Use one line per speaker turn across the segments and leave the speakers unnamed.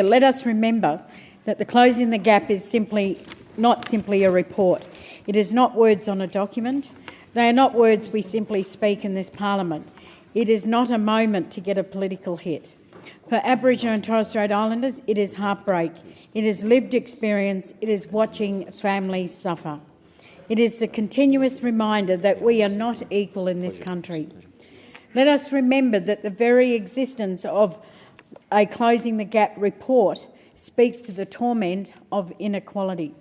Let us remember that the Closing the Gap is not simply a report. It is not words on a document. They are not words we simply speak in this parliament. It is not a moment to get a political hit. For Aboriginal and Torres Strait Islanders, it is heartbreak. It is lived experience. It is watching families suffer. It is the continuous reminder that we are not equal in this country. Let us remember that the very existence of a Closing the Gap report speaks to the torment of inequality.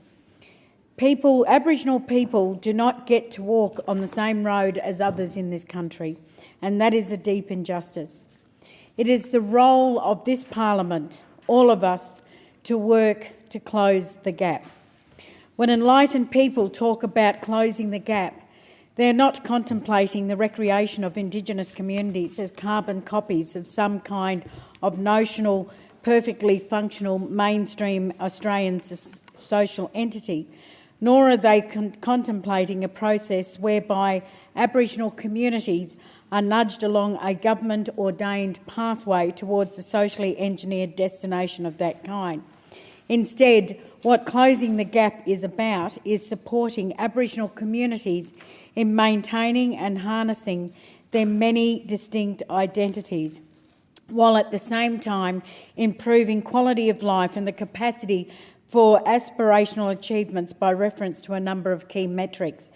Aboriginal people do not get to walk on the same road as others in this country, and that is a deep injustice. It is the role of this parliament, all of us, to work to close the gap. When enlightened people talk about closing the gap, they're not contemplating the recreation of Indigenous communities as carbon copies of some kind of notional, perfectly functional mainstream Australian social entity, nor are they contemplating a process whereby Aboriginal communities are nudged along a government-ordained pathway towards a socially engineered destination of that kind. Instead, what Closing the Gap is about is supporting Aboriginal communities in maintaining and harnessing their many distinct identities, while at the same time improving quality of life and the capacity for aspirational achievements by reference to a number of key metrics.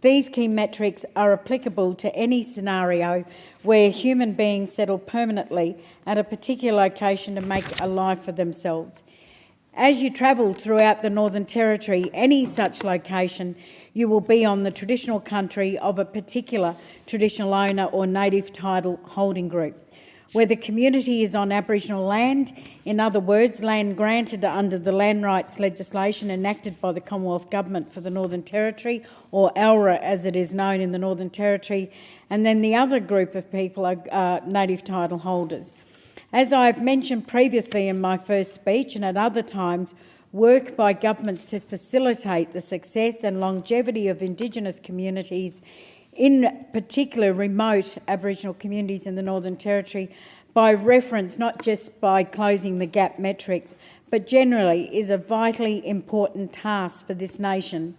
These key metrics are applicable to any scenario where human beings settle permanently at a particular location to make a life for themselves. As you travel throughout the Northern Territory, any such location, you will be on the traditional country of a particular traditional owner or native title holding group. Where the community is on Aboriginal land, in other words, land granted under the land rights legislation enacted by the Commonwealth Government for the Northern Territory, or ALRA as it is known in the Northern Territory, and then the other group of people are native title holders. As I've mentioned previously in my first speech and at other times, work by governments to facilitate the success and longevity of Indigenous communities, in particular remote Aboriginal communities in the Northern Territory, by reference, not just by Closing the Gap metrics, but generally is a vitally important task for this nation.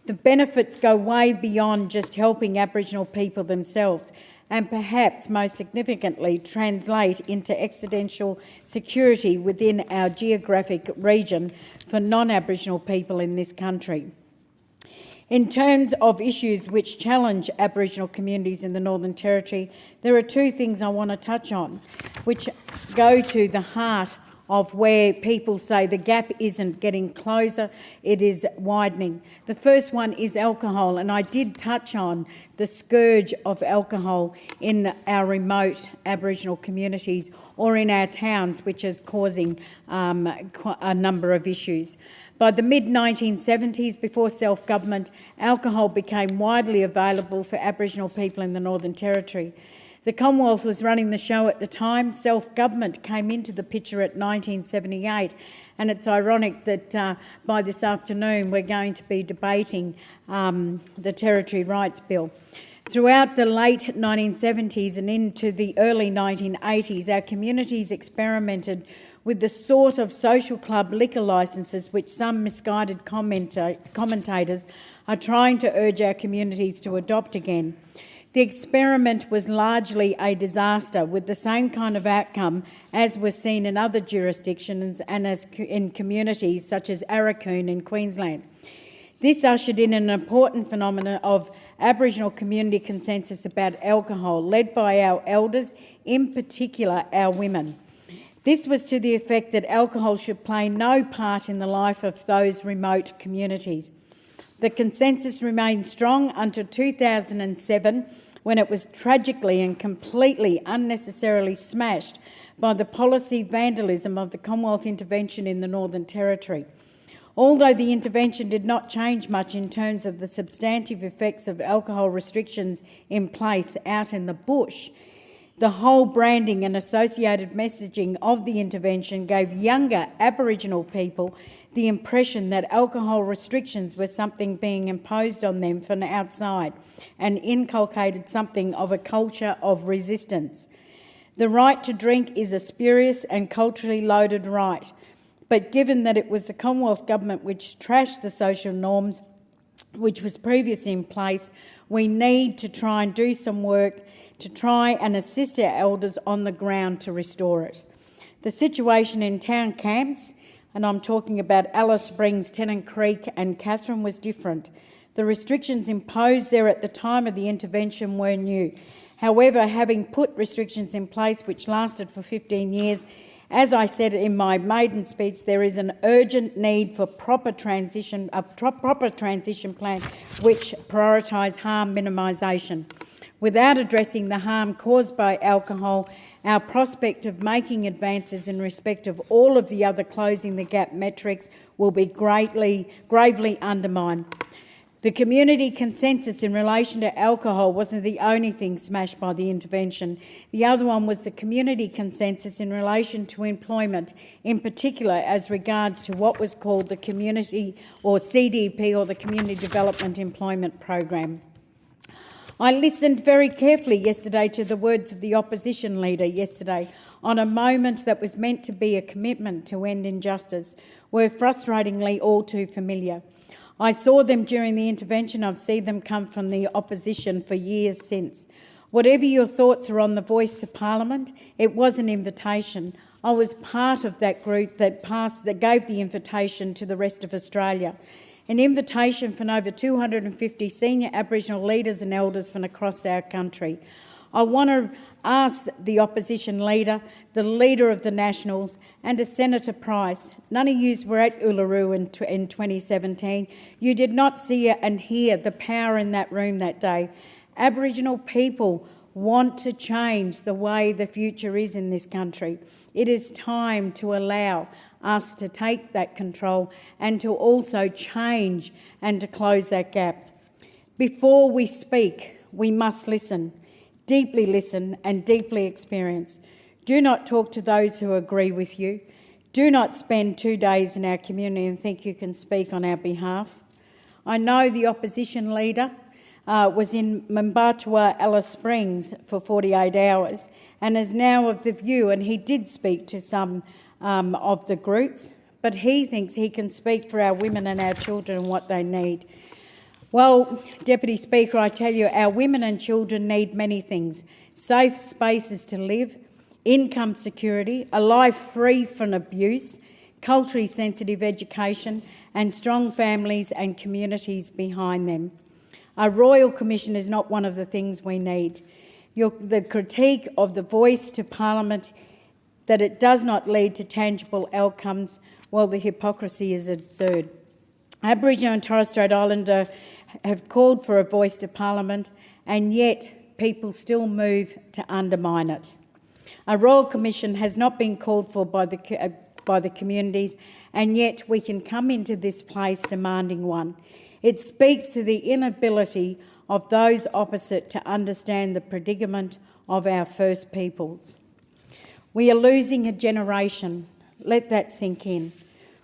The benefits go way beyond just helping Aboriginal people themselves, and perhaps most significantly translate into existential security within our geographic region for non-Aboriginal people in this country. In terms of issues which challenge Aboriginal communities in the Northern Territory, there are two things I want to touch on, which go to the heart of where people say the gap isn't getting closer, it is widening. The first one is alcohol, and I did touch on the scourge of alcohol in our remote Aboriginal communities or in our towns, which is causing a number of issues. By the mid-1970s, before self-government, alcohol became widely available for Aboriginal people in the Northern Territory. The Commonwealth was running the show at the time. Self-government came into the picture at 1978, and it's ironic that by this afternoon we're going to be debating the Territory Rights Bill. Throughout the late 1970s and into the early 1980s, our communities experimented with the sort of social club liquor licences which some misguided commentators are trying to urge our communities to adopt again. The experiment was largely a disaster, with the same kind of outcome as was seen in other jurisdictions and as in communities such as Arakoon in Queensland. This ushered in an important phenomenon of Aboriginal community consensus about alcohol, led by our elders, in particular our women. This was to the effect that alcohol should play no part in the life of those remote communities. The consensus remained strong until 2007, when it was tragically and completely unnecessarily smashed by the policy vandalism of the Commonwealth intervention in the Northern Territory. Although the intervention did not change much in terms of the substantive effects of alcohol restrictions in place out in the bush, the whole branding and associated messaging of the intervention gave younger Aboriginal people the impression that alcohol restrictions were something being imposed on them from the outside and inculcated something of a culture of resistance. The right to drink is a spurious and culturally loaded right, but given that it was the Commonwealth Government which trashed the social norms which was previously in place, we need to try and do some work to try and assist our elders on the ground to restore it. The situation in town camps, and I'm talking about Alice Springs, Tennant Creek and Katherine, was different. The restrictions imposed there at the time of the intervention were new. However, having put restrictions in place which lasted for 15 years, as I said in my maiden speech, there is an urgent need for a proper transition plan which prioritise harm minimisation. Without addressing the harm caused by alcohol, our prospect of making advances in respect of all of the other closing the gap metrics will be gravely undermined. The community consensus in relation to alcohol wasn't the only thing smashed by the intervention. The other one was the community consensus in relation to employment, in particular as regards to what was called the community or CDP, or the Community Development Employment Program. I listened very carefully yesterday to the words of the opposition leader yesterday on a moment that was meant to be a commitment to end injustice, were frustratingly all too familiar. I saw them during the intervention. I've seen them come from the opposition for years since. Whatever your thoughts are on the Voice to Parliament, it was an invitation. I was part of that group that gave the invitation to the rest of Australia. An invitation from over 250 senior Aboriginal leaders and elders from across our country. I want to ask the opposition leader, the leader of the Nationals, and to Senator Price. None of you were at Uluru in 2017. You did not see and hear the power in that room that day. Aboriginal people want to change the way the future is in this country. It is time to allow us to take that control and to also change and to close that gap. Before we speak, we must listen. Deeply listen and deeply experience. Do not talk to those who agree with you. Do not spend 2 days in our community and think you can speak on our behalf. I know the opposition leader was in Mumbatwa, Alice Springs for 48 hours and is now of the view, and he did speak to some of the groups, but he thinks he can speak for our women and our children and what they need. Well, Deputy Speaker, I tell you, our women and children need many things: safe spaces to live, income security, a life free from abuse, culturally sensitive education, and strong families and communities behind them. A Royal Commission is not one of the things we need. The critique of the Voice to Parliament, that it does not lead to tangible outcomes, well, the hypocrisy is absurd. Aboriginal and Torres Strait Islander have called for a Voice to Parliament, and yet people still move to undermine it. A Royal Commission has not been called for by the communities, and yet we can come into this place demanding one. It speaks to the inability of those opposite to understand the predicament of our First Peoples. We are losing a generation. Let that sink in.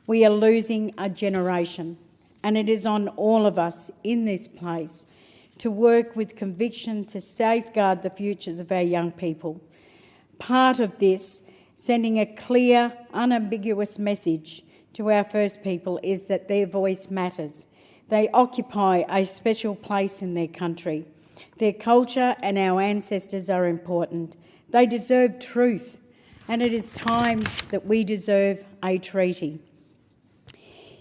We are losing a generation. And it is on all of us in this place to work with conviction to safeguard the futures of our young people. Part of this, sending a clear, unambiguous message to our First People, is that their voice matters. They occupy a special place in their country. Their culture and our ancestors are important. They deserve truth, and it is time that we deserve a treaty.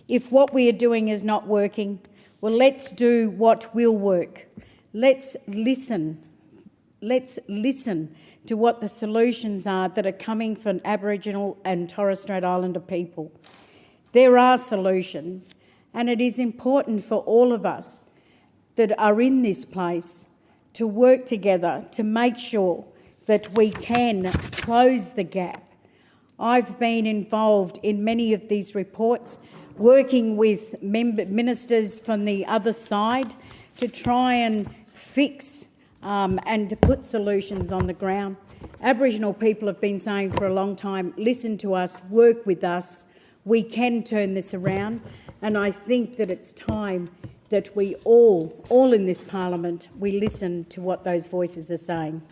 If what we are doing is not working, well, let's do what will work. Let's listen. Let's listen to what the solutions are that are coming from Aboriginal and Torres Strait Islander people. There are solutions, and it is important for all of us that are in this place to work together to make sure that we can close the gap. I've been involved in many of these reports, working with ministers from the other side to try and fix and to put solutions on the ground. Aboriginal people have been saying for a long time, listen to us, work with us, we can turn this around, and I think that it's time that we all in this parliament, we listen to what those voices are saying.